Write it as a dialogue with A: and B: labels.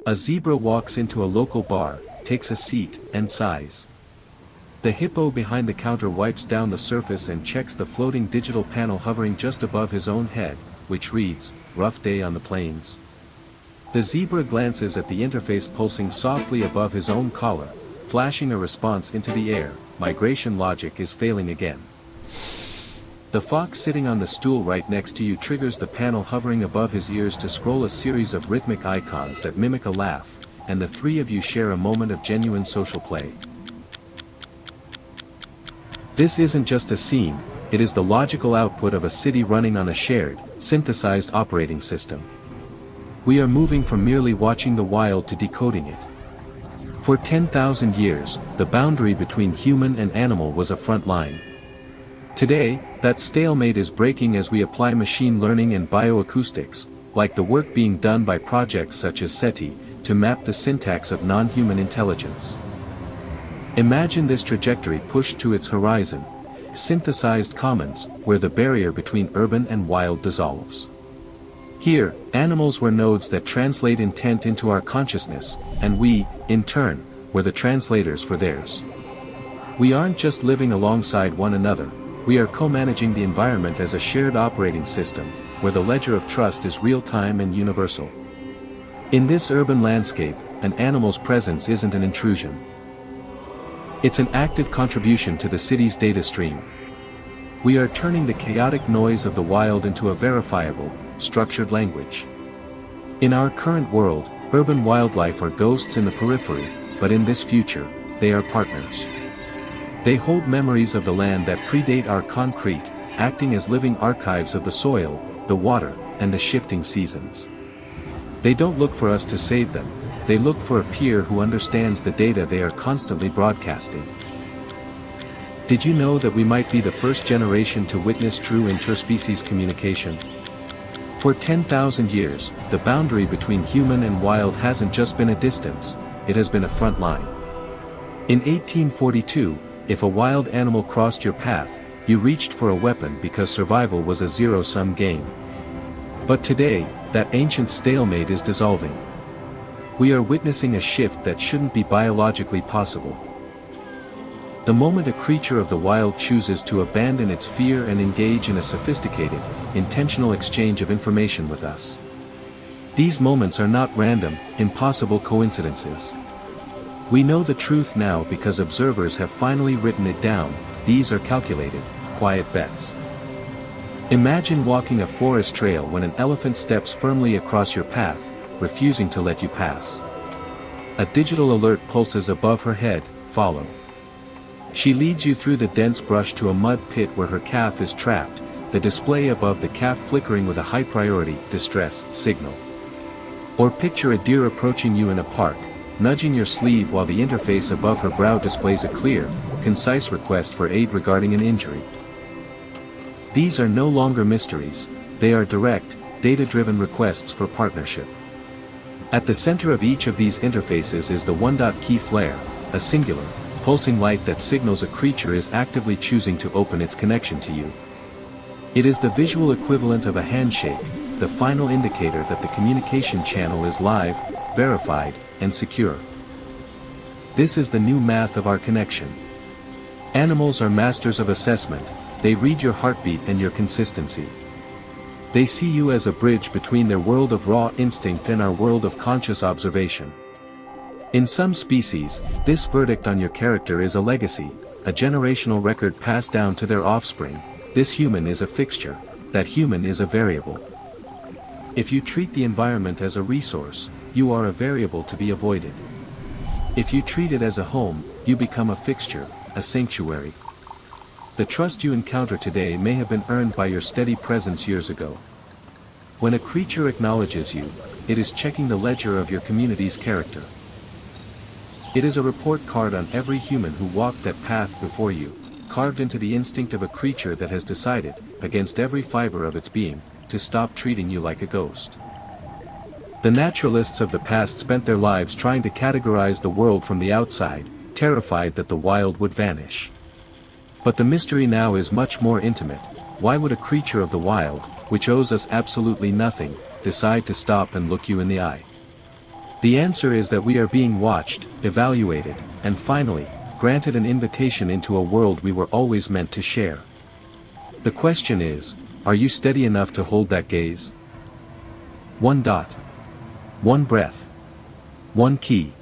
A: A zebra walks into a local bar, takes a seat, and sighs. The hippo behind the counter wipes down the surface and checks the floating digital panel hovering just above his own head, which reads, "Rough day on the plains." The zebra glances at the interface pulsing softly above his own collar, flashing a response into the air. Migration logic is failing again. The fox sitting on the stool right next to you triggers the panel hovering above his ears to scroll a series of rhythmic icons that mimic a laugh, and the three of you share a moment of genuine social play. This isn't just a scene, it is the logical output of a city running on a shared, synthesized operating system. We are moving from merely watching the wild to decoding it. For 10,000 years, the boundary between human and animal was a front line. Today, that stalemate is breaking as we apply machine learning and bioacoustics, like the work being done by projects such as SETI, to map the syntax of non-human intelligence. Imagine this trajectory pushed to its horizon, synthesized commons, where the barrier between urban and wild dissolves. Here, animals were nodes that translate intent into our consciousness, and we, in turn, were the translators for theirs. We aren't just living alongside one another, we are co-managing the environment as a shared operating system, where the ledger of trust is real-time and universal. In this urban landscape, an animal's presence isn't an intrusion. It's an active contribution to the city's data stream. We are turning the chaotic noise of the wild into a verifiable, structured language. In our current world, urban wildlife are ghosts in the periphery, but in this future, they are partners. They hold memories of the land that predate our concrete, acting as living archives of the soil, the water, and the shifting seasons. They don't look for us to save them, they look for a peer who understands the data they are constantly broadcasting. Did you know that we might be the first generation to witness true interspecies communication? For 10,000 years, the boundary between human and wild hasn't just been a distance, it has been a front line. In 1842, if a wild animal crossed your path, you reached for a weapon because survival was a zero-sum game. But today, that ancient stalemate is dissolving. We are witnessing a shift that shouldn't be biologically possible. The moment a creature of the wild chooses to abandon its fear and engage in a sophisticated, intentional exchange of information with us. These moments are not random, impossible coincidences. We know the truth now because observers have finally written it down. These are calculated, quiet bets. Imagine walking a forest trail when an elephant steps firmly across your path, refusing to let you pass. A digital alert pulses above her head, follow. She leads you through the dense brush to a mud pit where her calf is trapped, the display above the calf flickering with a high-priority distress signal. Or picture a deer approaching you in a park, nudging your sleeve while the interface above her brow displays a clear, concise request for aid regarding an injury. These are no longer mysteries, they are direct, data-driven requests for partnership. At the center of each of these interfaces is the one-key flair, a singular, pulsing light that signals a creature is actively choosing to open its connection to you. It is the visual equivalent of a handshake, the final indicator that the communication channel is live, verified, and secure. This is the new math of our connection. Animals are masters of assessment, they read your heartbeat and your consistency. They see you as a bridge between their world of raw instinct and our world of conscious observation. In some species, this verdict on your character is a legacy, a generational record passed down to their offspring. This human is a fixture, that human is a variable. If you treat the environment as a resource, you are a variable to be avoided. If you treat it as a home, you become a fixture, a sanctuary. The trust you encounter today may have been earned by your steady presence years ago. When a creature acknowledges you, it is checking the ledger of your community's character. It is a report card on every human who walked that path before you, carved into the instinct of a creature that has decided, against every fiber of its being, to stop treating you like a ghost. The naturalists of the past spent their lives trying to categorize the world from the outside, terrified that the wild would vanish. But the mystery now is much more intimate. Why would a creature of the wild, which owes us absolutely nothing, decide to stop and look you in the eye? The answer is that we are being watched, evaluated, and finally, granted an invitation into a world we were always meant to share. The question is, are you steady enough to hold that gaze? One dot. One breath. One key.